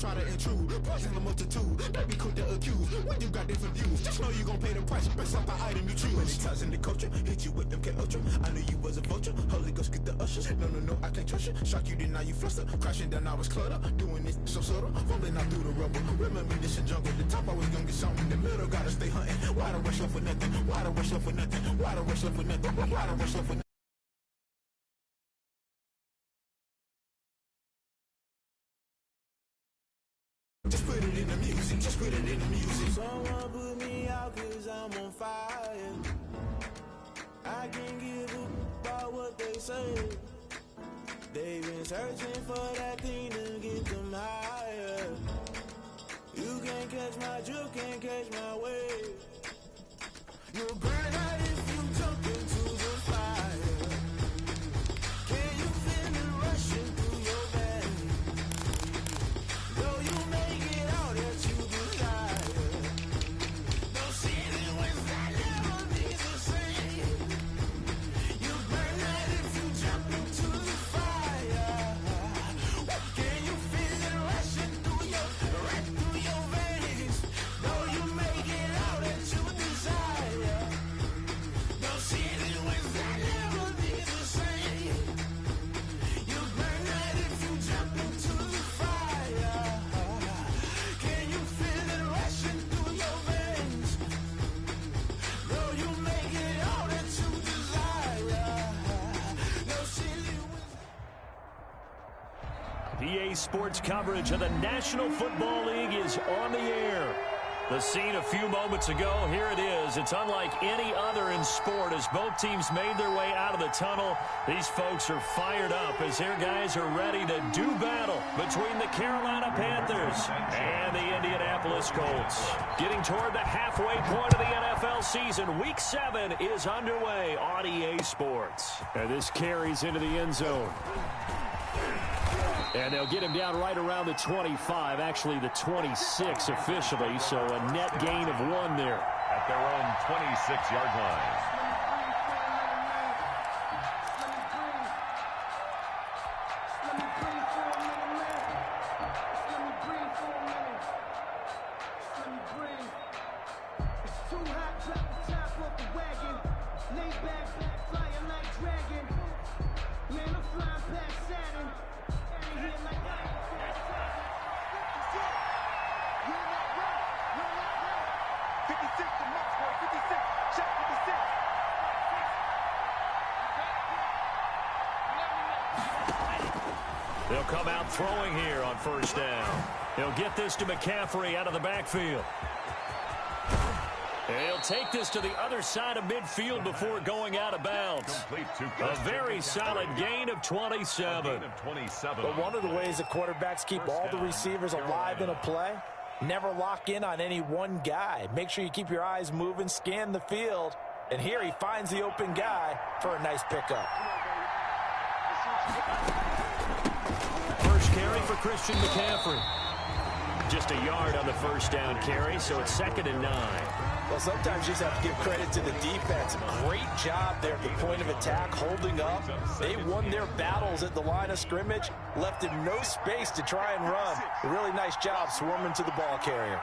try to intrude. Poison the multitude, they be quick to accuse. When you got different views, just know you gon' pay the price based off the item you choose. Many times in the culture, hit you with them K Ultra. I knew you was a vulture. Holy Ghost get the ushers. No, I can't trust you. Shock you, then now you fluster. Crashing down, I was clutter. Doing this so subtle, falling out through the rubble. Remember this in jungle. The top always gonna get something. The middle gotta stay hunting. Why the rush left for nothing? Why the rush left for nothing? Why the rush left for nothing? Why the rush left for nothing? Just put it in the music, just put it in the music. Someone put me out cause I'm on fire. I can't give a about what they say. They've been searching for that thing to get them higher. You can't catch my drift, can't catch my wave. You'll burn out if you jump into the fire. Can you feel it rushing through your veins? Though you make it out that you desire. No ceiling when that never be the same. You burn out if you jump into the fire. Can you feel it rushing through your veins? Though you make it out that you desire. No ceiling when that never be the same. You burn out if you jump into the fire. Can you feel it rushing through your veins? Though you make it all that you desire. No ceiling when... EA Sports coverage of the National Football League is on the air. The scene a few moments ago, here it is. It's unlike any other in sport as both teams made their way out of the tunnel. These folks are fired up as their guys are ready to do battle between the Carolina Panthers and the Indianapolis Colts. Getting toward the halfway point of the NFL season, Week 7 is underway on EA Sports. And this carries into the end zone. And they'll get him down right around the 25, actually the 26 officially, so a net gain of 1 there. At their own 26-yard line. They'll come out throwing here on first down. He'll get this to McCaffrey out of the backfield. He'll take this to the other side of midfield before going out of bounds. A very solid gain of 27. But one of the ways that quarterbacks keep all the receivers alive in a play, never lock in on any one guy. Make sure you keep your eyes moving, scan the field. And here he finds the open guy for a nice pickup. First carry for Christian McCaffrey. Just a yard on the first down carry, so it's 2nd and 9. Well, sometimes you just have to give credit to the defense. Great job there at the point of attack, holding up. They won their battles at the line of scrimmage, left him no space to try and run. A really nice job swarming to the ball carrier.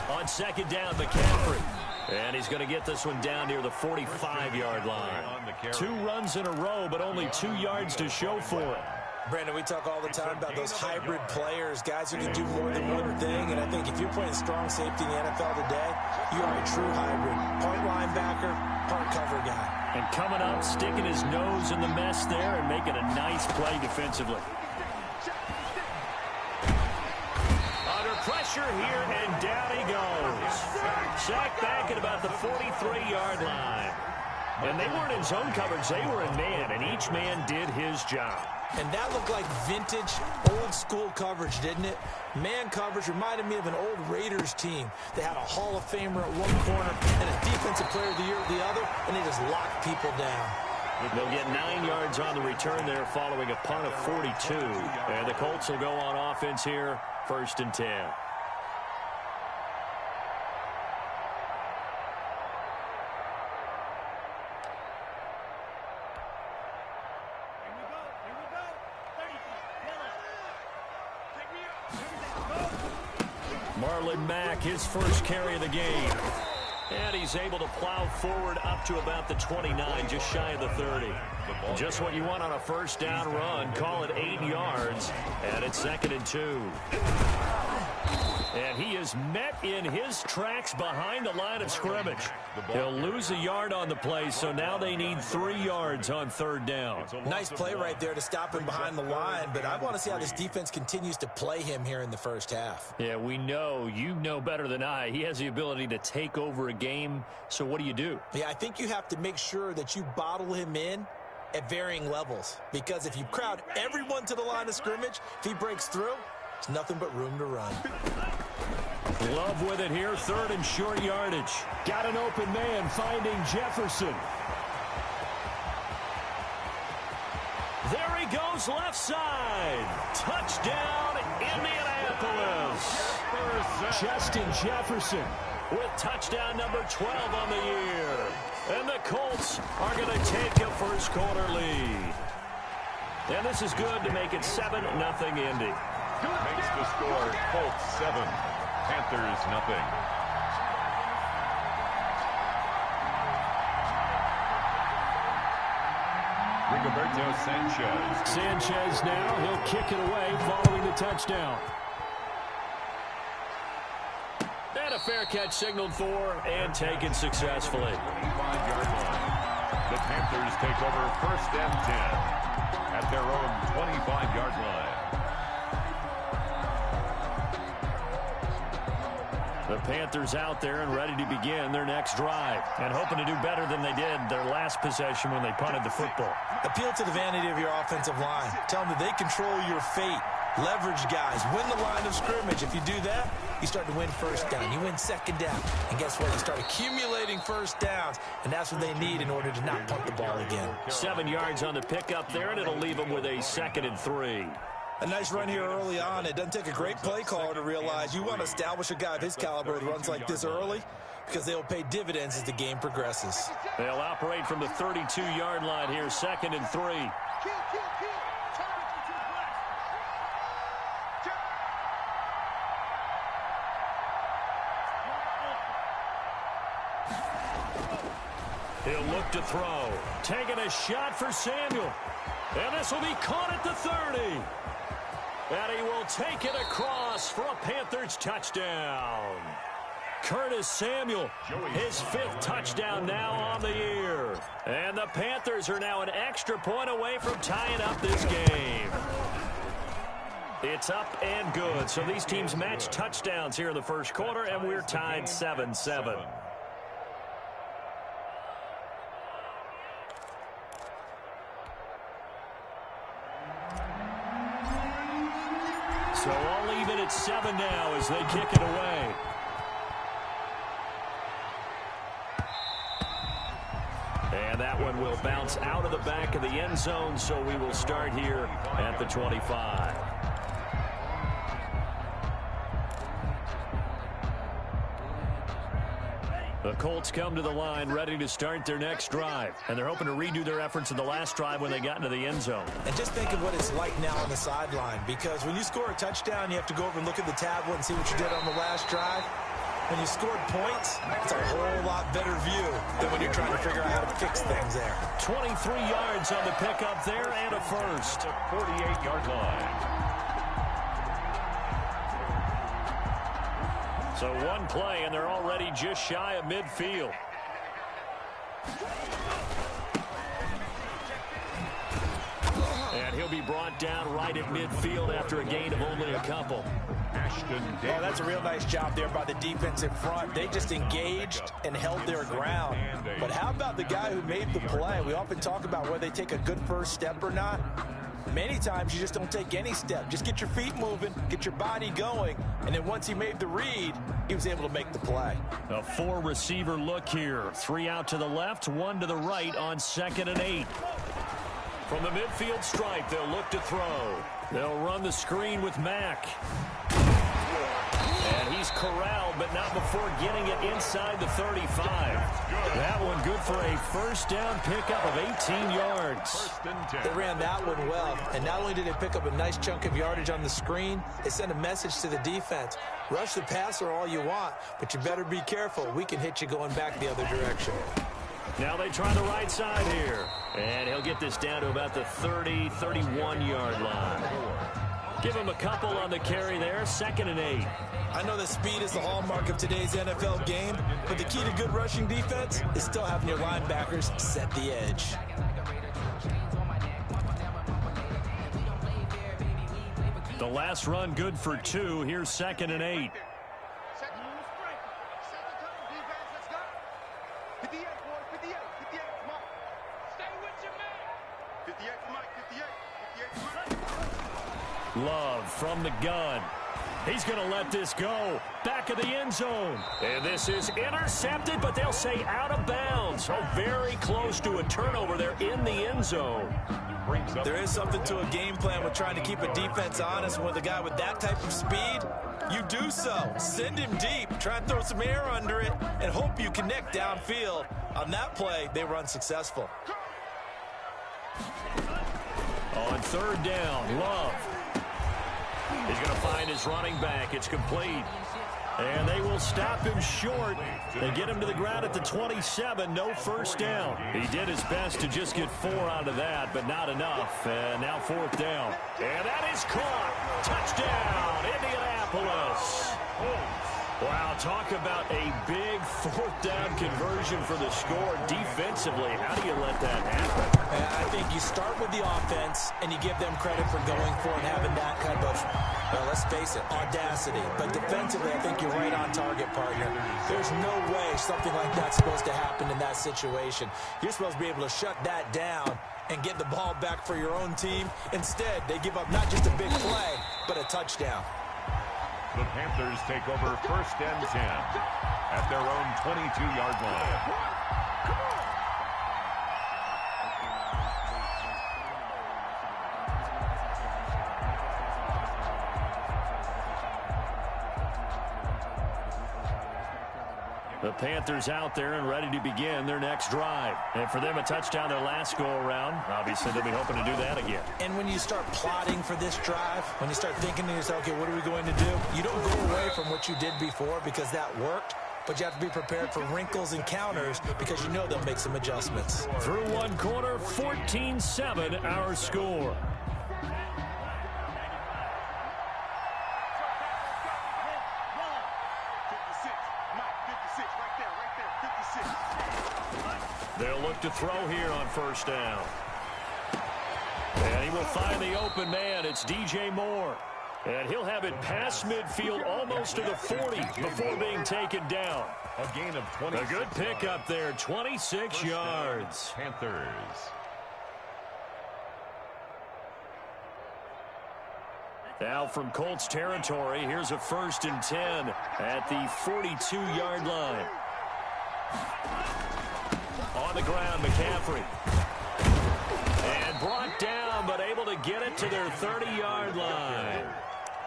On 2nd down, McCaffrey. And he's going to get this one down near the 45-yard line. 2 runs in a row, but only 2 yards to show for it. Brandon, we talk all the time about those hybrid players, guys who can do more than one thing. And I think if you're playing strong safety in the NFL today, you are a true hybrid. Part linebacker, part cover guy. And coming up, sticking his nose in the mess there and making a nice play defensively. Under pressure here, and down he goes. Sacked back at about the 43-yard line. And they weren't in zone coverage, they were in man, and each man did his job. And that looked like vintage, old-school coverage, didn't it? Man coverage reminded me of an old Raiders team. They had a Hall of Famer at one corner and a Defensive Player of the Year at the other, and they just locked people down. They'll get 9 yards on the return there following a punt of 42. And the Colts will go on offense here, 1st and 10. Marlon Mack, his first carry of the game. And he's able to plow forward up to about the 29, just shy of the 30. Just what you want on a first down run. Call it 8 yards, and it's 2nd and 2. And he is met in his tracks behind the line of scrimmage. He'll lose a yard on the play, so now they need 3 yards on 3rd down. Nice play right there to stop him behind the line, but I want to see how this defense continues to play him here in the first half. Yeah, we know. You know better than I. He has the ability to take over a game, so what do? Yeah, I think you have to make sure that you bottle him in at varying levels, because if you crowd everyone to the line of scrimmage, if he breaks through, there's nothing but room to run. Love with it here, 3rd and short yardage. Got an open man finding Jefferson. There he goes, left side. Touchdown, Indianapolis. Justin Jefferson with touchdown number 12 on the year. And the Colts are going to take a first quarter lead. And this is good to make it 7-0 Indy. Makes the score Colts 7, Panthers nothing. Rigoberto Sanchez. Sanchez now, he'll kick it away following the touchdown. And a fair catch signaled for and taken successfully. 25-yard line. The Panthers take over 1st and 10 at their own 25-yard line. The Panthers out there and ready to begin their next drive and hoping to do better than they did their last possession when they punted the football. Appeal to the vanity of your offensive line. Tell them that they control your fate. Leverage guys. Win the line of scrimmage. If you do that, you start to win first down. You win 2nd down. And guess what? You start accumulating first downs, and that's what they need in order to not punt the ball again. 7 yards on the pickup there, and it'll leave them with a 2nd and 3. A nice run here early on. It doesn't take a great play caller to realize you want to establish a guy of his caliber with runs like this early, because they'll pay dividends as the game progresses. They'll operate from the 32-yard line here, 2nd and 3. He'll look to throw. Taking a shot for Samuel. And this will be caught at the 30. And he will take it across for a Panthers touchdown. Curtis Samuel, his 5th touchdown now on the year. And the Panthers are now an extra point away from tying up this game. It's up and good. So these teams match touchdowns here in the first quarter, and we're tied 7-7. So all even at 7 now as they kick it away. And that one will bounce out of the back of the end zone, so we will start here at the 25. The Colts come to the line ready to start their next drive. And they're hoping to redo their efforts in the last drive when they got into the end zone. And just think of what it's like now on the sideline, because when you score a touchdown, you have to go over and look at the tablet and see what you did on the last drive. When you scored points, it's a whole lot better view than when you're trying to figure out how to fix things there. 23 yards on the pickup there and a first. 48-yard line. So one play, and they're already just shy of midfield. And he'll be brought down right at midfield after a gain of only a couple. Oh, that's a real nice job there by the defensive front. They just engaged and held their ground. But how about the guy who made the play? We often talk about whether they take a good first step or not. Many times you just don't take any step. Just get your feet moving, get your body going, and then once he made the read, he was able to make the play. A 4-receiver look here. 3 out to the left, 1 to the right on 2nd and 8. From the midfield stripe, they'll look to throw. They'll run the screen with Mack. And he's corralled, but not before getting it inside the 35. That one good for a first down pickup of 18 yards. They ran that one well, and not only did they pick up a nice chunk of yardage on the screen, they sent a message to the defense. Rush the passer all you want, but you better be careful. We can hit you going back the other direction. Now they try the right side here. And he'll get this down to about the 30, 31-yard line. Give him a couple on the carry there, 2nd and 8. I know that speed is the hallmark of today's NFL game, but the key to good rushing defense is still having your linebackers set the edge. The last run good for 2. Here's 2nd and 8. Love from the gun. He's going to let this go. Back of the end zone. And this is intercepted, but they'll say out of bounds. So very close to a turnover there in the end zone. There is something to a game plan with trying to keep a defense honest. With a guy with that type of speed, you do so. Send him deep. Try and throw some air under it and hope you connect downfield. On that play, they were unsuccessful. On 3rd down, Love. He's going to find his running back. It's complete. And they will stop him short. They get him to the ground at the 27. No first down. He did his best to just get 4 out of that, but not enough. And now 4th down. And that is caught. Touchdown, Indianapolis. Wow, talk about a big 4th down conversion for the score. Defensively, how do you let that happen? I think you start with the offense, and you give them credit for going for it and having that kind of, well, let's face it, audacity. But defensively, I think you're right on target, partner. There's no way something like that's supposed to happen in that situation. You're supposed to be able to shut that down and get the ball back for your own team. Instead, they give up not just a big play, but a touchdown. The Panthers take over 1st and 10 at their own 22-yard line. The Panthers out there and ready to begin their next drive. And for them, a touchdown their last go-around. Obviously, they'll be hoping to do that again. And when you start plotting for this drive, when you start thinking to yourself, okay, what are we going to do? You don't go away from what you did before because that worked, but you have to be prepared for wrinkles and counters because you know they'll make some adjustments. Through one quarter, 14-7 our score. They'll look to throw here on 1st down. And he will find the open man. It's DJ Moore. And he'll have it past midfield almost to the 40 before being taken down. A gain of 26. A good pickup there, 26 yards. Panthers. Now from Colts territory, here's a 1st and 10 at the 42-yard line. On the ground, McCaffrey. And brought down, but able to get it to their 30-yard line.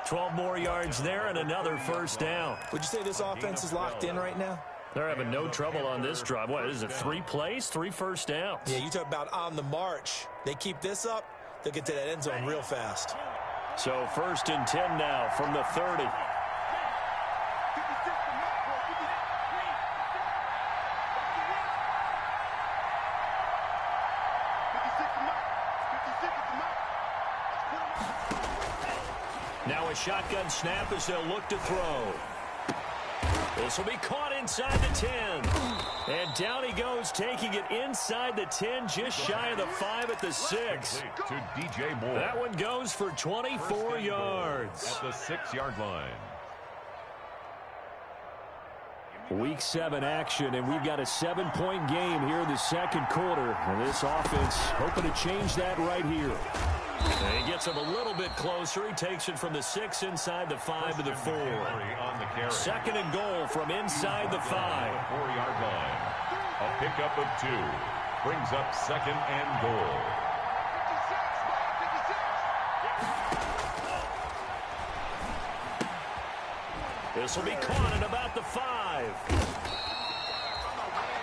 12 more yards there and another 1st down. Would you say this offense is locked in right now? They're having no trouble on this drive. What is it, 3 plays, 3 first downs? Yeah, you talk about on the march. They keep this up, they'll get to that end zone real fast. So 1st and 10 now from the 30. Now a shotgun snap as they'll look to throw. This will be caught inside the 10. And down he goes, taking it inside the 10, just shy of the 5 at the 6. To DJ Moore. That one goes for 24 yards. At the 6-yard line. Week 7 action, and we've got a 7-point game here in the 2nd quarter. And this offense hoping to change that right here. And he gets him a little bit closer. He takes it from the 6 inside the 5 to the 4. 2nd and goal from inside the 5. 4-yard line. A pickup of 2. Brings up 2nd and goal. This will be caught at about the 5.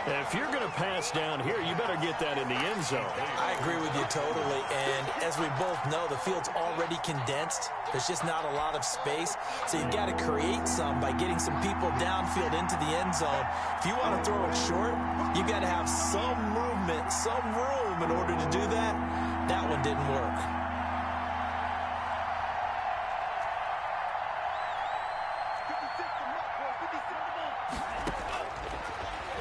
If you're going to pass down here, you better get that in the end zone. I agree with you totally, and as we both know, the field's already condensed. There's just not a lot of space, so you've got to create some by getting some people downfield into the end zone. If you want to throw it short, you've got to have some movement, some room in order to do that. That one didn't work.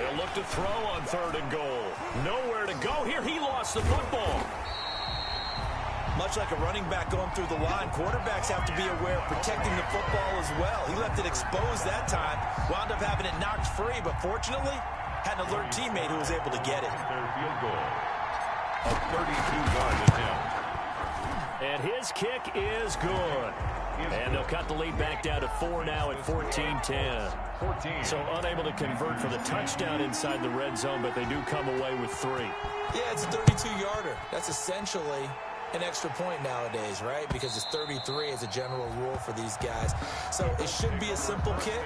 They'll look to throw on 3rd and goal. Nowhere to go here. He lost the football. Much like a running back going through the line, quarterbacks have to be aware of protecting the football as well. He left it exposed that time, wound up having it knocked free, but fortunately, had an alert teammate who was able to get it. Their field goal. A 32-yard attempt. And his kick is good. And they'll cut the lead back down to 4 now at 14-10. So unable to convert for the touchdown inside the red zone, but they do come away with 3. Yeah, it's a 32-yarder. That's essentially an extra point nowadays, right? Because it's 33 as a general rule for these guys. So it should be a simple kick.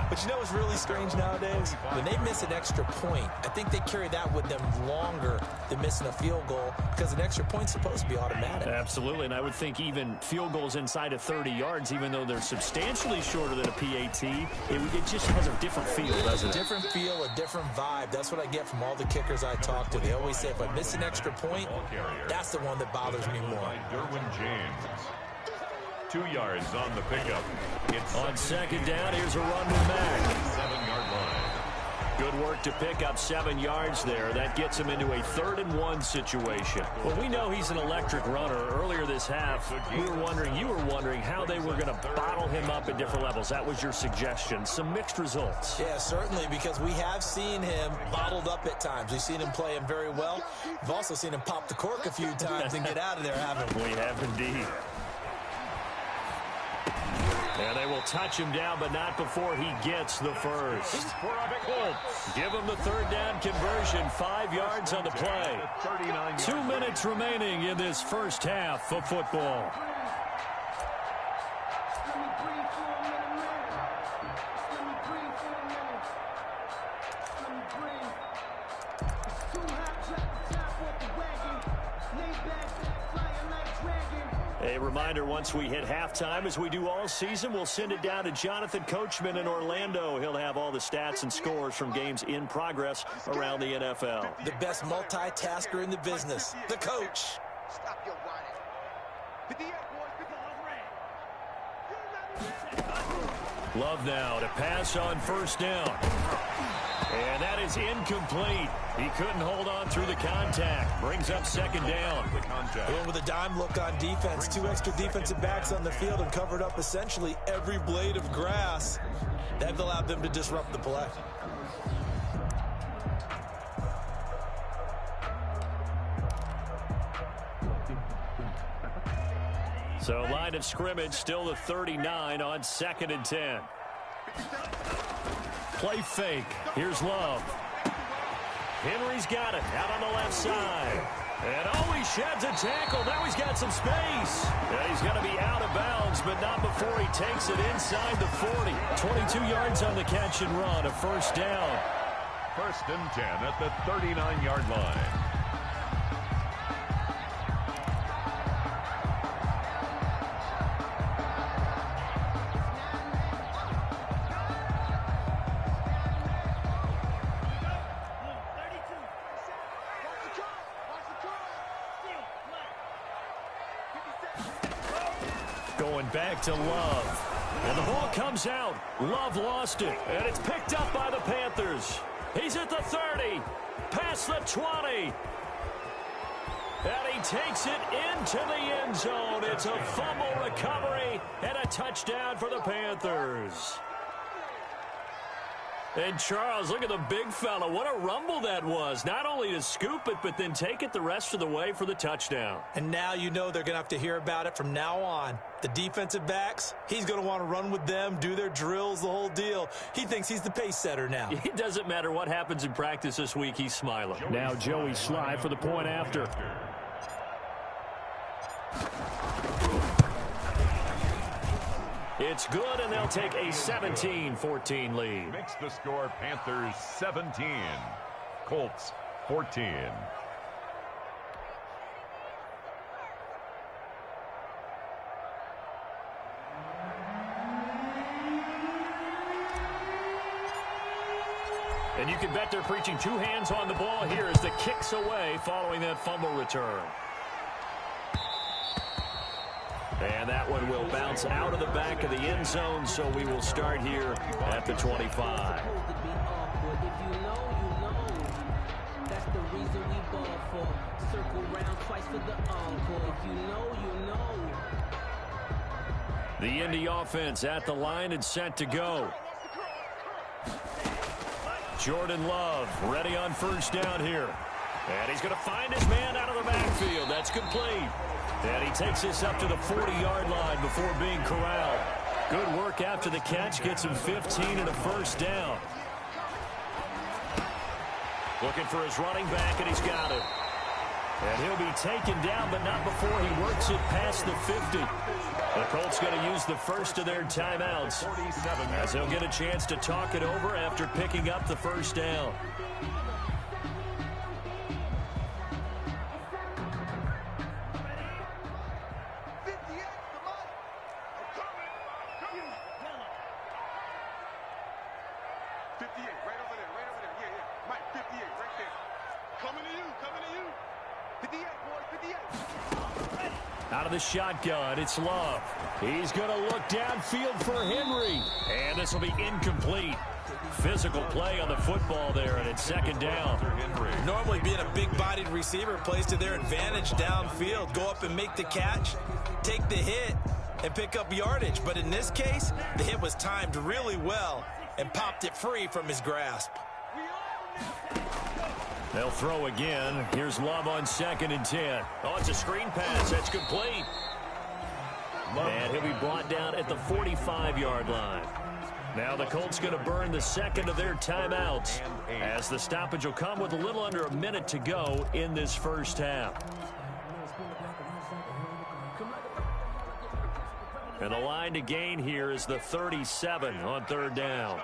But you know what's really strange nowadays? When they miss an extra point, I think they carry that with them longer than missing a field goal because an extra point's supposed to be automatic. Absolutely, and I would think even field goals inside of 30 yards, even though they're substantially shorter than a PAT, it just has a different feel, doesn't it? A different feel, a different vibe. That's what I get from all the kickers I talk to. They always say if I miss an extra point, that's the one that bothers me more. Derwin James. 2 yards on the pickup. It's on 2nd down, here's a run to Mack. 7-yard line. Good work to pick up 7 yards there. That gets him into a 3rd and 1 situation. Well, we know he's an electric runner. Earlier this half, you were wondering how they were going to bottle him up at different levels. That was your suggestion. Some mixed results. Yeah, certainly, because we have seen him bottled up at times. We've seen him play him very well. We've also seen him pop the cork a few times and get out of there, haven't we? We have indeed. And they will touch him down, but not before he gets the first. Give him the 3rd down conversion. 5 yards on the play. 2 minutes remaining in this first half of football. A reminder, once we hit halftime, as we do all season, we'll send it down to Jonathan Coachman in Orlando. He'll have all the stats and scores from games in progress around the NFL. The best multitasker in the business, the coach. Stop your whining. Love now to pass on 1st down. And that is incomplete. He couldn't hold on through the contact. Brings up 2nd down. Going with a dime look on defense. 2 extra defensive backs on the field and covered up essentially every blade of grass. That allowed them to disrupt the play. So line of scrimmage still the 39 on 2nd and 10. Play fake. Here's Love. Henry's got it out on the left side. And oh, he sheds a tackle. Now he's got some space. Yeah, he's going to be out of bounds, but not before he takes it inside the 40. 22 yards on the catch and run. A 1st down. 1st and 10 at the 39-yard line. Going back to Love. And the ball comes out. Love lost it. And it's picked up by the Panthers. He's at the 30. Past the 20. And he takes it into the end zone. It's a fumble recovery and a touchdown for the Panthers. And Charles, look at the big fella. What a rumble that was. Not only to scoop it, but then take it the rest of the way for the touchdown. And now you know they're going to have to hear about it from now on. The defensive backs, he's going to want to run with them, do their drills, the whole deal. He thinks he's the pace setter now. It doesn't matter what happens in practice this week. He's smiling. Now Joey Sly for the point after. It's good, and they'll take a 17-14 lead. Makes the score Panthers 17, Colts 14. And you can bet they're preaching two hands on the ball here as the kick's away following that fumble return. And that one will bounce out of the back of the end zone, so we will start here at the 25. The Indy offense at the line and set to go. Jordan Love ready on first down here. And he's going to find his man out of the backfield. That's complete. And he takes this up to the 40-yard line before being corralled. Good work after the catch. Gets him 15 and a first down. Looking for his running back, and he's got it. And he'll be taken down, but not before he works it past the 50. The Colts going to use the first of their timeouts as they'll get a chance to talk it over after picking up the first down. Out of the shotgun, it's Love. He's going to look downfield for Henry. And this will be incomplete. Physical play on the football there, and it's second down. Normally being a big-bodied receiver plays to their advantage downfield. Go up and make the catch, take the hit, and pick up yardage. But in this case, the hit was timed really well and popped it free from his grasp. They'll throw again. Here's Love on 2nd and 10. Oh, it's a screen pass. That's complete. And he'll be brought down at the 45-yard line. Now the Colts going to burn the second of their timeouts as the stoppage will come with a little under a minute to go in this first half. And the line to gain here is the 37 on third down.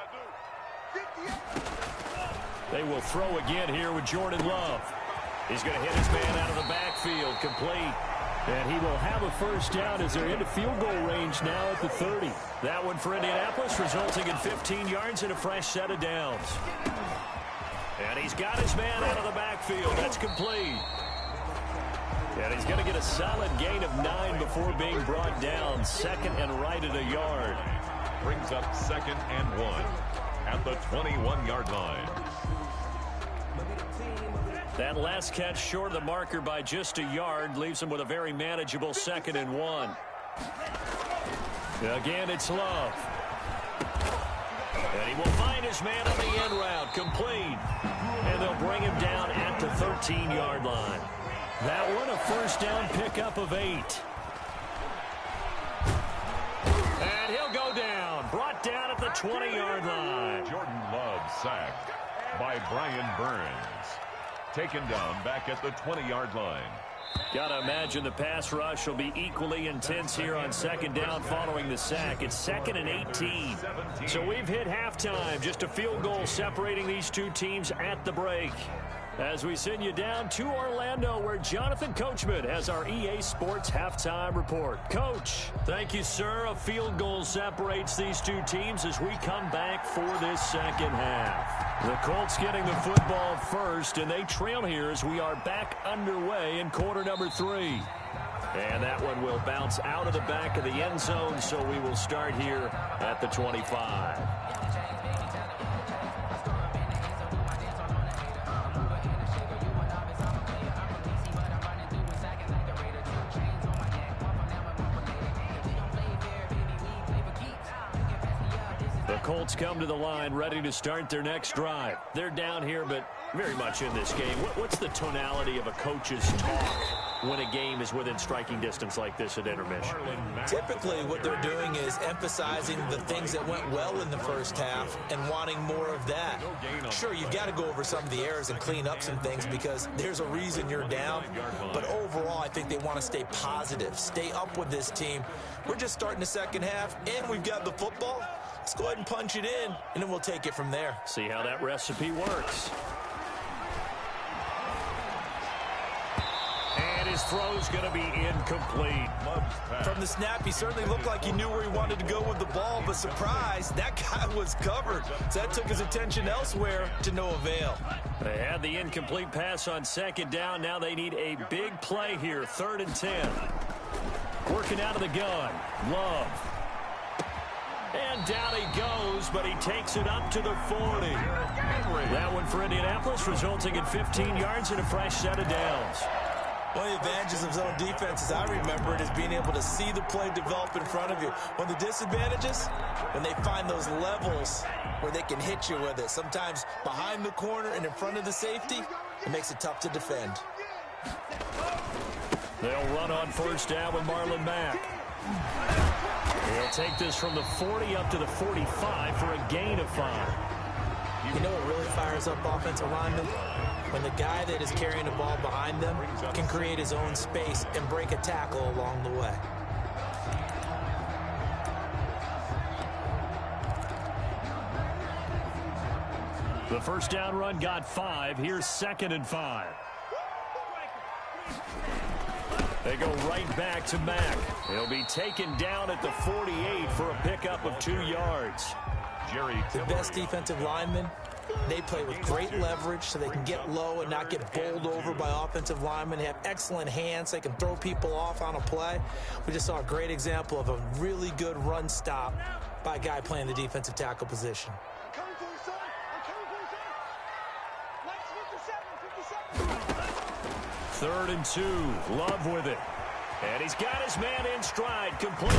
They will throw again here with Jordan Love. He's going to hit his man out of the backfield, complete. And he will have a first down as they're into field goal range now at the 30. That one for Indianapolis, resulting in 15 yards and a fresh set of downs. And he's got his man out of the backfield. That's complete. And he's going to get a solid gain of 9 before being brought down. Second and right at a yard. Brings up 2nd and 1 at the 21-yard line. That last catch short of the marker by just a yard leaves him with a very manageable 2nd and 1. Again, it's Love. And he will find his man on the end route, complete. And they'll bring him down at the 13-yard line. That one a first down pickup of 8. And he'll go down, brought down at the 20-yard line. Jordan Love sacked by Brian Burns. Taken down back at the 20-yard line. Got to imagine the pass rush will be equally intense here on second down following the sack. It's 2nd and 18. So we've hit halftime. Just a field goal separating these two teams at the break. As we send you down to Orlando, where Jonathan Coachman has our EA Sports Halftime Report. Coach, thank you, sir. A field goal separates these two teams as we come back for this second half. The Colts getting the football first, and they trail here as we are back underway in quarter number 3. And that one will bounce out of the back of the end zone, so we will start here at the 25. The Colts come to the line ready to start their next drive. They're down here, but very much in this game. What's the tonality of a coach's talk when a game is within striking distance like this at intermission? Typically, what they're doing is emphasizing the things that went well in the first half and wanting more of that. Sure, you've got to go over some of the errors and clean up some things because there's a reason you're down. But overall, I think they want to stay positive, stay up with this team. We're just starting the second half, and we've got the football. Let's go ahead and punch it in, and then we'll take it from there. See how that recipe works. And his throw's going to be incomplete. From the snap, he certainly looked like he knew where he wanted to go with the ball, but surprise, that guy was covered. So that took his attention elsewhere to no avail. They had the incomplete pass on second down. Now they need a big play here, 3rd and 10. Working out of the gun, Love. And down he goes, but he takes it up to the 40. That one for Indianapolis, resulting in 15 yards and a fresh set of downs. One of the advantages of zone defense, as I remember it, is being able to see the play develop in front of you. One of the disadvantages, when they find those levels where they can hit you with it, sometimes behind the corner and in front of the safety, it makes it tough to defend. They'll run on 1st down with Marlon Mack. He'll take this from the 40 up to the 45 for a gain of 5. You know what really fires up offensive linemen? When the guy that is carrying the ball behind them can create his own space and break a tackle along the way. The 1st down run got 5. Here's 2nd and 5. They go right back to Mack. He'll be taken down at the 48 for a pickup of 2 yards. The best defensive linemen, they play with great leverage so they can get low and not get bowled over by offensive linemen. They have excellent hands. They can throw people off on a play. We just saw a great example of a really good run stop by a guy playing the defensive tackle position. 3rd and 2. Love with it. And he's got his man in stride, complete.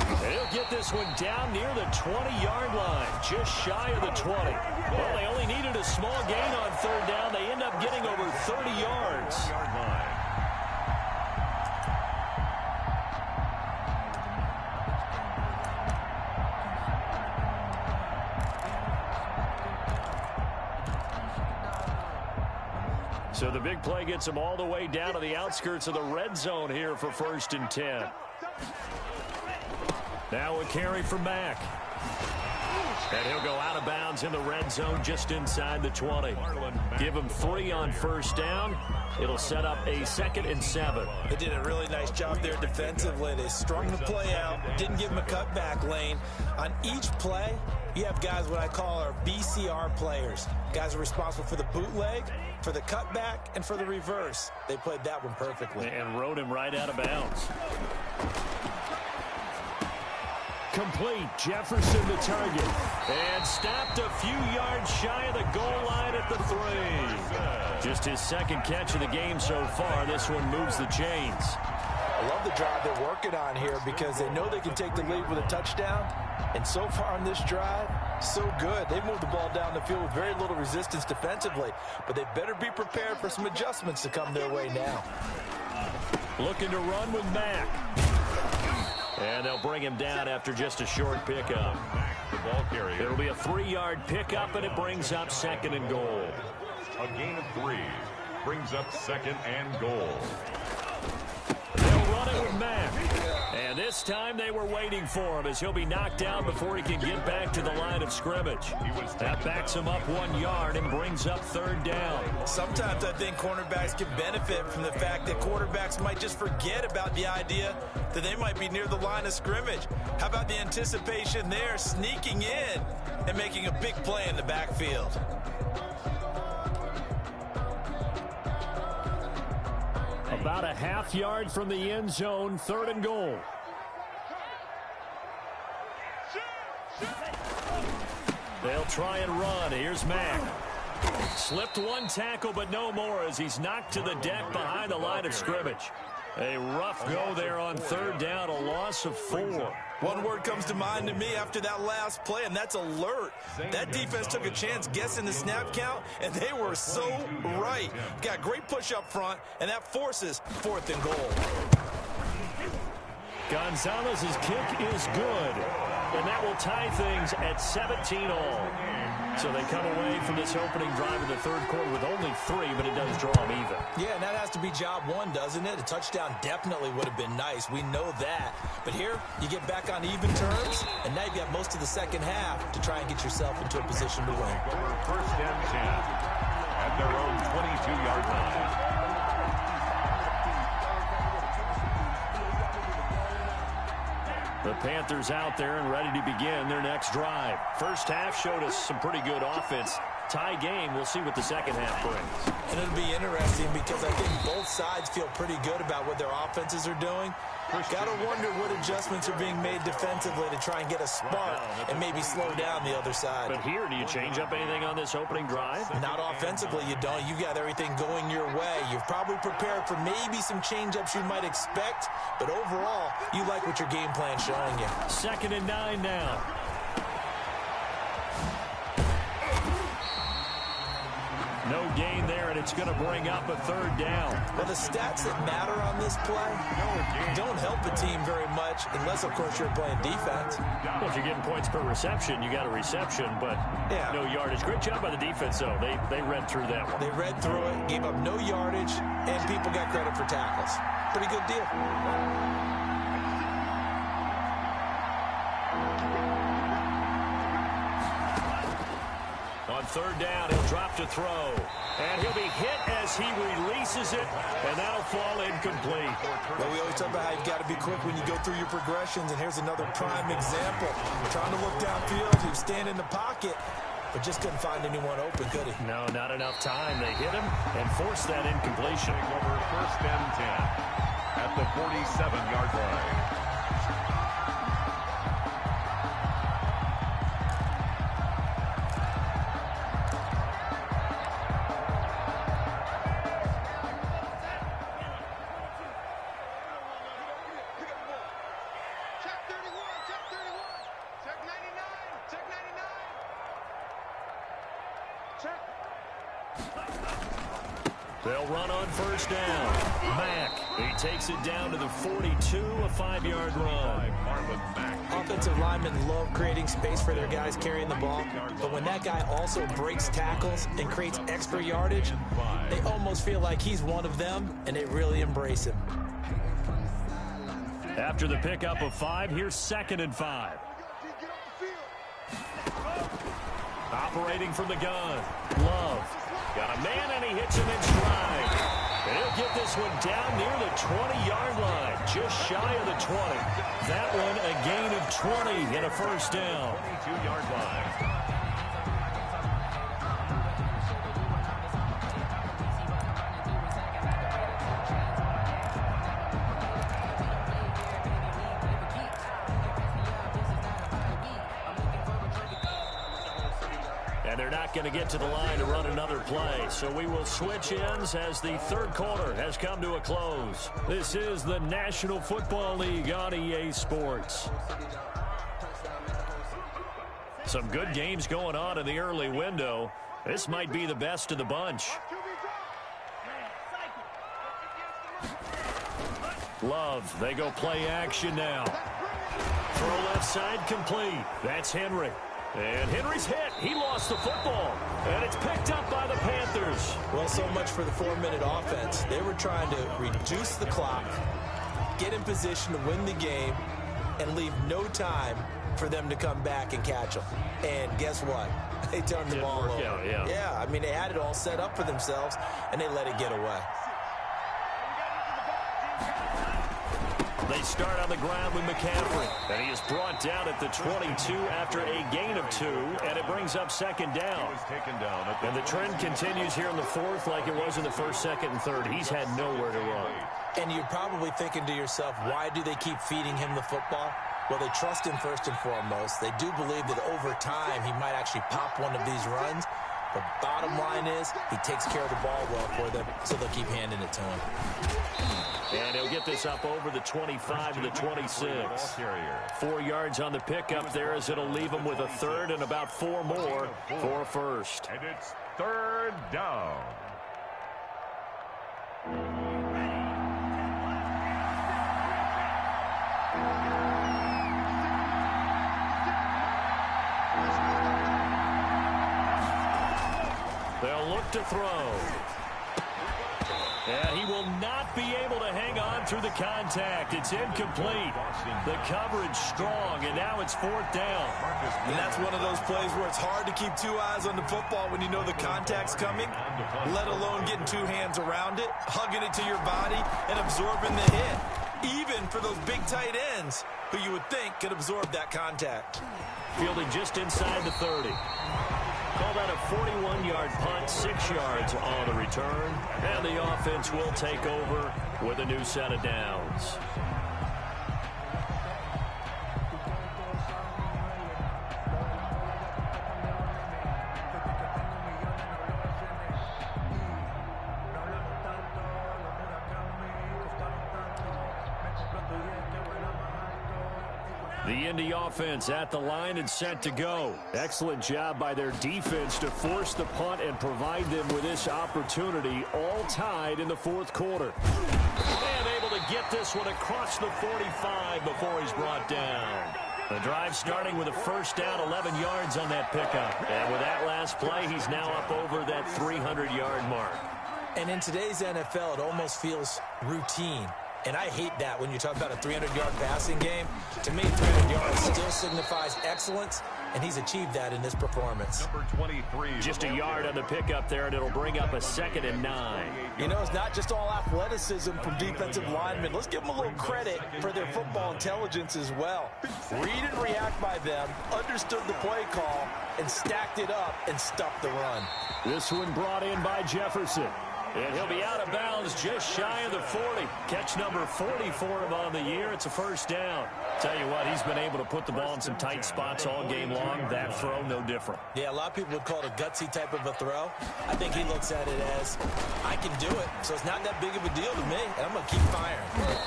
And he'll get this one down near the 20-yard line, just shy of the 20. Well, they only needed a small gain on 3rd down. They end up getting over 30 yards. So the big play gets him all the way down to the outskirts of the red zone here for 1st and 10. Now a carry for Mack. And he'll go out of bounds in the red zone just inside the 20. Give him 3 on 1st down. It'll set up a 2nd and 7. They did a really nice job there defensively. They strung the play out, didn't give him a cutback lane. On each play, you have guys what I call our BCR players. Guys are responsible for the bootleg, for the cutback, and for the reverse. They played that one perfectly. And rode him right out of bounds. Complete. Jefferson the target. And stopped a few yards shy of the goal line at the 3. Just his 2nd catch of the game so far. This one moves the chains. I love the drive they're working on here because they know they can take the lead with a touchdown. And so far on this drive, so good. They moved the ball down the field with very little resistance defensively. But they better be prepared for some adjustments to come their way now. Looking to run with Mack. And they'll bring him down after just a short pickup. The ball carrier. It'll be a 3-yard pickup, and it brings up 2nd and goal. A gain of 3 brings up 2nd and goal. They'll run it with Mack. And this time they were waiting for him as he'll be knocked down before he can get back to the line of scrimmage. That backs him up 1 yard and brings up 3rd down. Sometimes I think cornerbacks can benefit from the fact that quarterbacks might just forget about the idea that they might be near the line of scrimmage. How about the anticipation there, sneaking in and making a big play in the backfield? About a half yard from the end zone, 3rd and goal. They'll try and run. Here's Mack. Slipped one tackle, but no more as he's knocked to the deck behind the line of scrimmage. A rough go there on 3rd down, a loss loss of 4. One word comes to mind to me after that last play, and that's alert. That defense took a chance guessing the snap count, and they were so right. Got great push up front, and that forces 4th and goal. Gonzalez's kick is good, and that will tie things at 17-all. So they come away from this opening drive in the third quarter with only 3, but it does draw them even. Yeah, and that has to be job 1, doesn't it? A touchdown definitely would have been nice. We know that. But here, you get back on even terms, and now you've got most of the second half to try and get yourself into a position to win. First and 10 at their own 22-yard line. The Panthers out there and ready to begin their next drive. First half showed us some pretty good offense. Tie game. We'll see what the second half brings. And it'll be interesting because I think both sides feel pretty good about what their offenses are doing. Got to wonder what adjustments are being made defensively to try and get a spark and maybe slow down the other side. But here, do you change up anything on this opening drive? Not offensively, you don't. You've got everything going your way. You've probably prepared for maybe some change-ups you might expect, but overall, you like what your game plan's showing you. 2nd and 9 now. No gain there, and it's going to bring up a 3rd down. Well, the stats that matter on this play don't help a team very much unless, of course, you're playing defense. Well, if you're getting points per reception, you got a reception, but no yardage. Great job by the defense, though. They read through that one. They read through it, gave up no yardage, and people got credit for tackles. Pretty good deal. On 3rd down, he'll drop to throw. And he'll be hit as he releases it, and that'll fall incomplete. Well, we always talk about how you've got to be quick when you go through your progressions, and here's another prime example. Trying to look downfield, he was standing in the pocket, but just couldn't find anyone open, could he? No, not enough time. They hit him and forced that incompletion. Over 1st and 10 at the 47-yard line. They'll run on 1st down. Mack, he takes it down to the 42, a 5-yard run. Offensive linemen love creating space for their guys carrying the ball, but when that guy also breaks tackles and creates extra yardage, they almost feel like he's one of them, and they really embrace him. After the pickup of 5, here's 2nd and 5. Operating from the gun, Love. Got a man, and he hits him in stride. And he'll get this one down near the 20-yard line, just shy of the 20. That one a gain of 20 and a 1st down. 22-yard line. They're not going to get to the line to run another play, so we will switch ends as the third quarter has come to a close. This is the National Football League on EA Sports. Some good games going on in the early window. This might be the best of the bunch. Love, they go play action now. Throw left side complete. That's Henry. And Henry's hit. He lost the football. And it's picked up by the Panthers. Well, so much for the 4-minute offense. They were trying to reduce the clock, get in position to win the game, and leave no time for them to come back and catch them. And guess what? They turned the ball over. Yeah, I mean, they had it all set up for themselves, and they let it get away. They start on the ground with McCaffrey, and he is brought down at the 22 after a gain of 2, and it brings up second down. And the trend continues here in the fourth like it was in the first, second, and third. He's had nowhere to run. And you're probably thinking to yourself, why do they keep feeding him the football? Well, they trust him first and foremost. They do believe that over time he might actually pop one of these runs. The bottom line is he takes care of the ball well for them, so they'll keep handing it to him. And he'll get this up over the 25 to the 26. 4 yards on the pickup there as it'll leave him with a third and about 4 more for first. And it's third down. They'll look to throw. And he will not be able to hang on through the contact. It's incomplete. The coverage strong, and now it's 4th down. And that's one of those plays where it's hard to keep 2 eyes on the football when you know the contact's coming, let alone getting 2 hands around it, hugging it to your body, and absorbing the hit. Even for those big tight ends who you would think could absorb that contact. Fielding just inside the 30. Call that a 41-yard punt, 6 yards on the return. And the offense will take over with a new set of downs. The Indy offense at the line and set to go. Excellent job by their defense to force the punt and provide them with this opportunity, all tied in the 4th quarter. And able to get this one across the 45 before he's brought down. The drive starting with a first down, 11 yards on that pickup. And with that last play, he's now up over that 300-yard mark. And in today's NFL, it almost feels routine. And I hate that when you talk about a 300-yard passing game. To me, 300 yards still signifies excellence, and he's achieved that in this performance. Number 23. Just a yard on the pickup there, and it'll bring up a 2nd and 9. You know, it's not just all athleticism from defensive linemen. Let's give them a little credit for their football intelligence as well. Read and react by them, understood the play call, and stacked it up and stuffed the run. This one brought in by Jefferson. And he'll be out of bounds just shy of the 40. Catch number 40 for him on the year. It's a first down. Tell you what, he's been able to put the ball in some tight spots all game long. That throw, no different. Yeah, a lot of people would call it a gutsy type of a throw. I think he looks at it as, I can do it, so it's not that big of a deal to me, and I'm going to keep firing.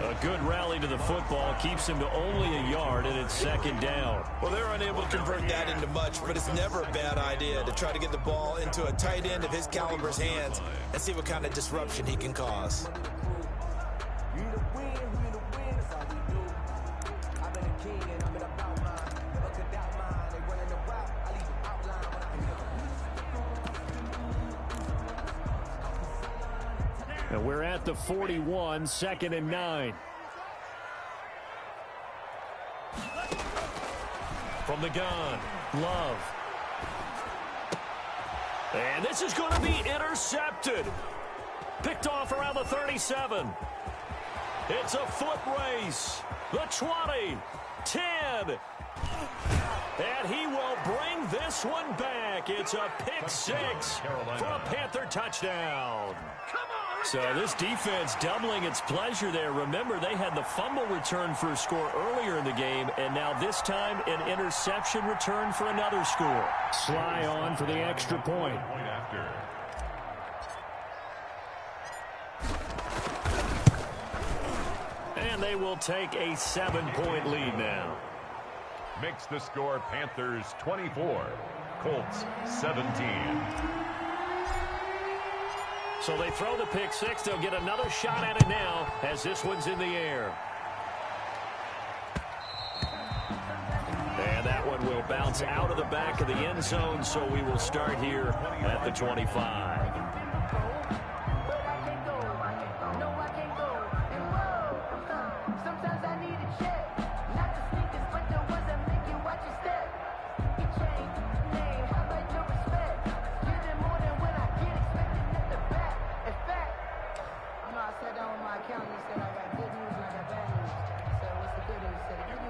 A good rally to the football keeps him to only a yard, and it's 2nd down. Well, they're unable to convert that into much, but it's never a bad idea to try to get the ball into a tight end of his caliber's hands and see what kind of disruption he can cause. And we're at the 41, 2nd and 9. From the gun, Love. And this is going to be intercepted. Picked off around the 37. It's a foot race. The 20, 10. And he will bring this one back. It's a pick 6 for a Panther touchdown. So this defense doubling its pleasure there. Remember, they had the fumble return for a score earlier in the game, and now this time an interception return for another score. Sly on for the extra point. And they will take a 7-point lead now. Makes the score Panthers 24, Colts 17. So they throw the pick 6. They'll get another shot at it now as this one's in the air. And that one will bounce out of the back of the end zone, so we will start here at the 25.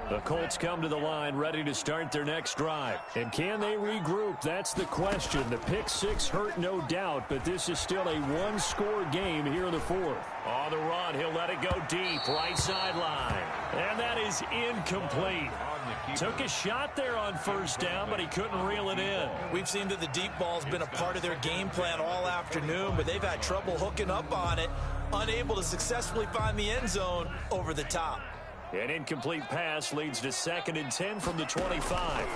The Colts come to the line ready to start their next drive. And can they regroup? That's the question. The pick 6 hurt, no doubt, but this is still a one-score game here in the 4th. On the run, he'll let it go deep, right sideline. And that is incomplete. Took a shot there on first down, but he couldn't reel it in. We've seen that the deep ball's been a part of their game plan all afternoon, but they've had trouble hooking up on it, unable to successfully find the end zone over the top. An incomplete pass leads to 2nd and 10 from the 25.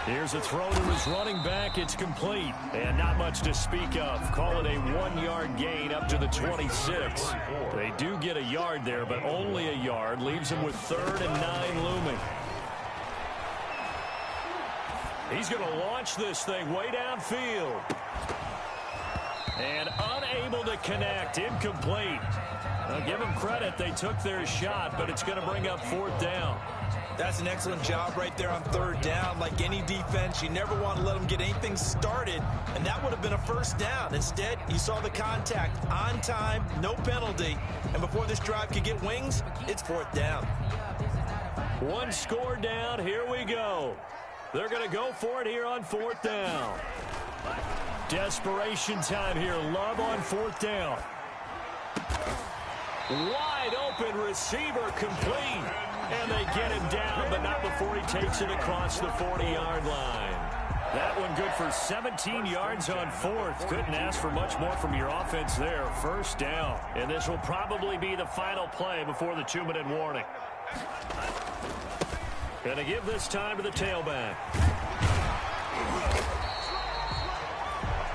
Here's a throw to his running back. It's complete. And not much to speak of. Call it a 1-yard gain up to the 26. They do get a yard there, but only a yard. Leaves him with 3rd and 9 looming. He's going to launch this thing way downfield. And unable to connect. Incomplete. I'll give them credit. They took their shot, but it's going to bring up 4th down. That's an excellent job right there on 3rd down. Like any defense, you never want to let them get anything started, and that would have been a 1st down. Instead, you saw the contact on time, no penalty, and before this drive could get wings, it's 4th down. 1 score down. Here we go. They're going to go for it here on 4th down. Desperation time here. Love on 4th down. Wide open receiver complete. And they get him down, but not before he takes it across the 40-yard line. That one good for 17 yards on 4th. Couldn't ask for much more from your offense there. 1st down. And this will probably be the final play before the 2-minute warning. Going to give this time to the tailback.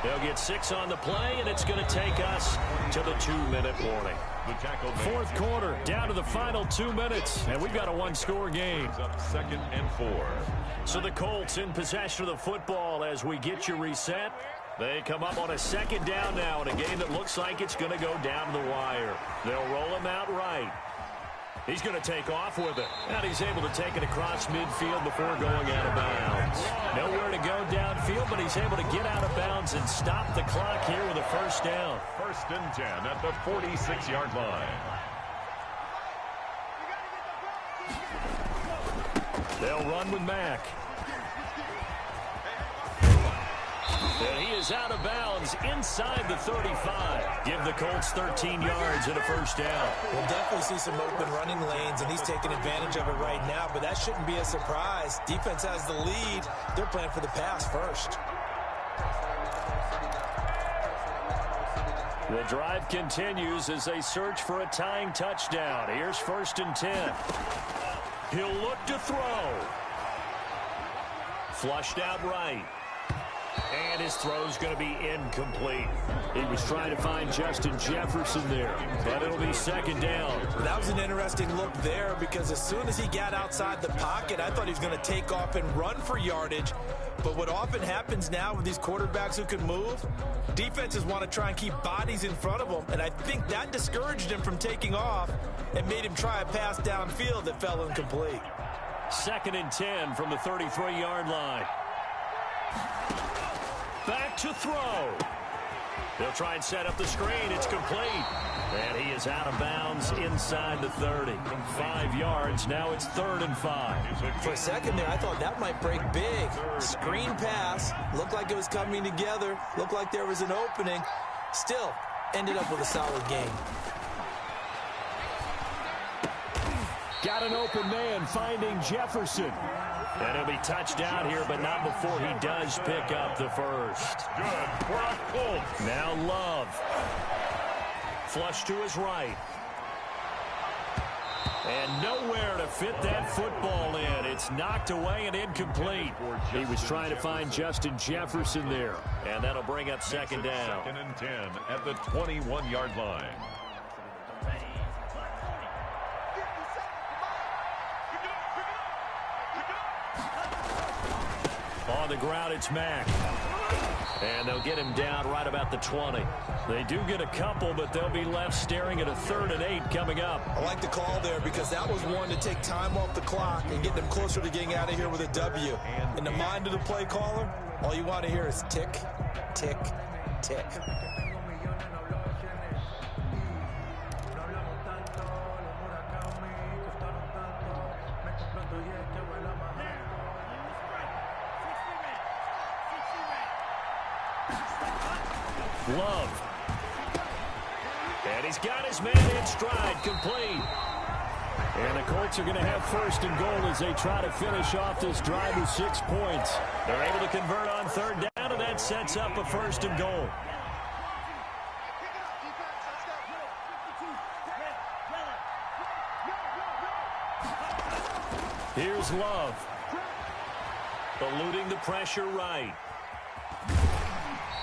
They'll get 6 on the play, and it's going to take us to the 2-minute warning. 4th quarter, down to the final 2 minutes, and we've got a 1-score game. 2nd and 4. So the Colts in possession of the football as we get you reset. They come up on a 2nd down now in a game that looks like it's going to go down the wire. They'll roll him out right. He's going to take off with it. And he's able to take it across midfield before going out of bounds. Nowhere to go downfield, but he's able to get out of bounds and stop the clock here with a 1st down. 1st and 10 at the 46-yard line. They'll run with Mack. And he is out of bounds inside the 35. Give the Colts 13 yards and a 1st down. We'll definitely see some open running lanes, and he's taking advantage of it right now, but that shouldn't be a surprise. Defense has the lead. They're playing for the pass first. The drive continues as they search for a tying touchdown. Here's 1st and 10. He'll look to throw. Flushed out right. And his throw's going to be incomplete. He was trying to find Justin Jefferson there, but it'll be 2nd down. That was an interesting look there because as soon as he got outside the pocket, I thought he was going to take off and run for yardage. But what often happens now with these quarterbacks who can move, defenses want to try and keep bodies in front of them, and I think that discouraged him from taking off and made him try a pass downfield that fell incomplete. 2nd and 10 from the 33-yard line. Back to throw. They'll try and set up the screen. It's complete. And he is out of bounds inside the 30. 5 yards. Now it's 3rd and 5. For a second there, I thought that might break big. Screen pass. Looked like it was coming together. Looked like there was an opening. Still, ended up with a solid game. Got an open man finding Jefferson. And he'll be touched down here, but not before he does pick up the 1st. Good for a Colts. Now Love. Flush to his right. And nowhere to fit that football in. It's knocked away and incomplete. He was trying to find Justin Jefferson there. And that'll bring up 2nd down. 2nd and 10 at the 21-yard line. On the ground, it's Mack. And they'll get him down right about the 20. They do get a couple, but they'll be left staring at a 3rd and 8 coming up. I like the call there because that was one to take time off the clock and get them closer to getting out of here with a W. In the mind of the play caller, all you want to hear is tick, tick, tick. Love. And he's got his man in stride, complete. And the Colts are going to have first and goal as they try to finish off this drive with 6 points. They're able to convert on third down, and that sets up a first and goal. Here's Love. Eluding the pressure right.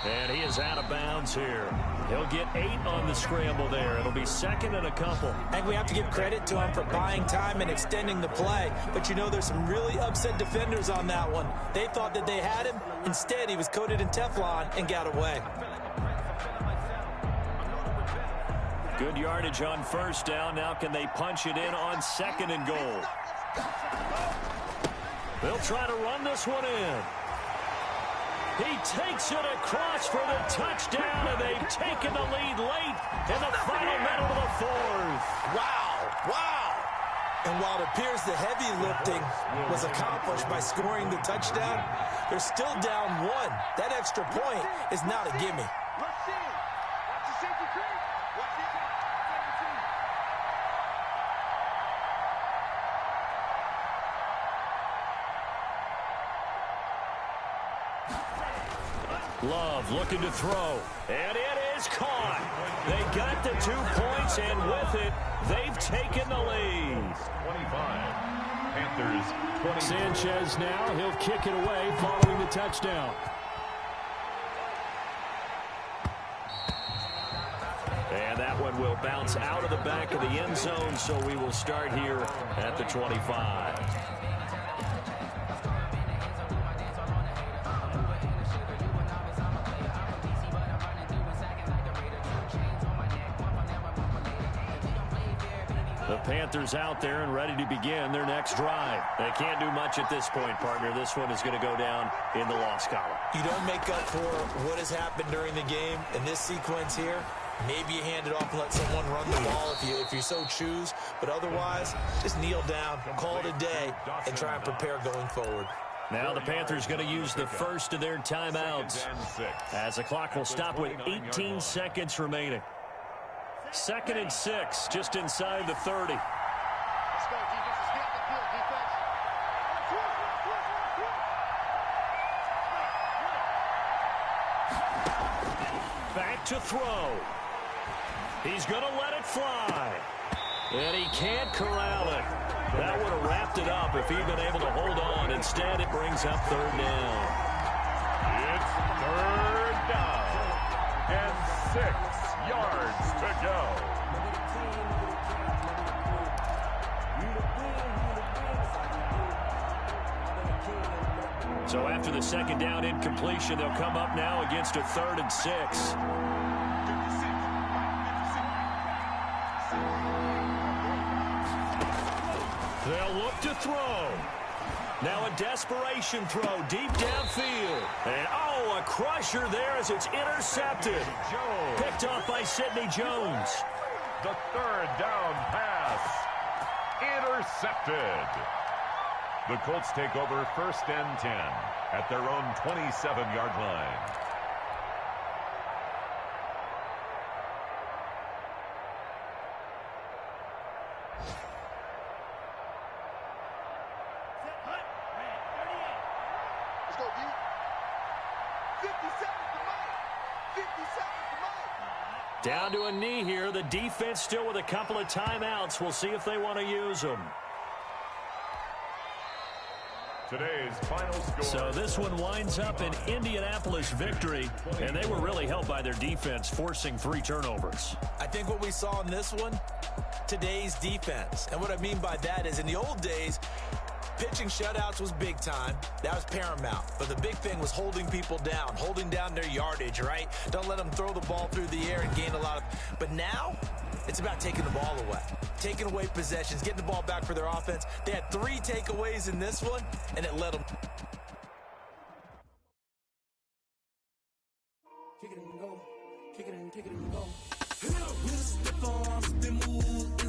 And he is out of bounds here. He'll get 8 on the scramble there. It'll be second and a couple. I think we have to give credit to him for buying time and extending the play. But, you know, there's some really upset defenders on that one. They thought that they had him. Instead, he was coated in Teflon and got away. Good yardage on first down. Now can they punch it in on second and goal? They'll try to run this one in. He takes it across for the touchdown, and they've taken the lead late in the final minute of the fourth. Wow. And while it appears the heavy lifting was accomplished by scoring the touchdown, they're still down 1. That extra point is not a gimme. Love looking to throw, and it is caught. They got the 2 points, and with it, they've taken the lead. 25. Panthers 20. Sanchez now, he'll kick it away following the touchdown. And that one will bounce out of the back of the end zone, so we will start here at the 25. The Panthers out there and ready to begin their next drive. They can't do much at this point, partner. This one is going to go down in the loss column. You don't make up for what has happened during the game in this sequence here. Maybe you hand it off and let someone run the ball if you so choose. But otherwise, just kneel down, call it a day, and try and prepare going forward. Now the Panthers going to use the first of their timeouts as the clock will stop with 18 seconds remaining. 2nd and 6, just inside the 30. Let's go, defense. Let's get the field, defense. Back to throw. He's going to let it fly. And he can't corral it. That would have wrapped it up if he'd been able to hold on. Instead, it brings up third down. It's third down and 6 yards to go. So after the second down incompletion, they'll come up now against a 3rd and 6. They'll look to throw. Now a desperation throw deep downfield. And, a crusher there as it's intercepted. Picked off by Sidney Jones. The 3rd down pass. Intercepted. The Colts take over 1st and 10 at their own 27-yard line. Let's go, D. 50 seconds to make. 50 seconds to make. Down to a knee here. The defense still with a couple of timeouts. We'll see if they want to use them. Today's final score. So this one winds up an Indianapolis victory, and they were really helped by their defense, forcing 3 turnovers. I think what we saw in this one, today's defense. And what I mean by that is in the old days, pitching shutouts was big time. That was paramount. But the big thing was holding people down, holding down their yardage, right? Don't let them throw the ball through the air and gain a lot of... But now, it's about taking the ball away. Taking away possessions, getting the ball back for their offense. They had 3 takeaways in this one, and it led them. Kick it and go. Kick it and go. With stiff arms, they move.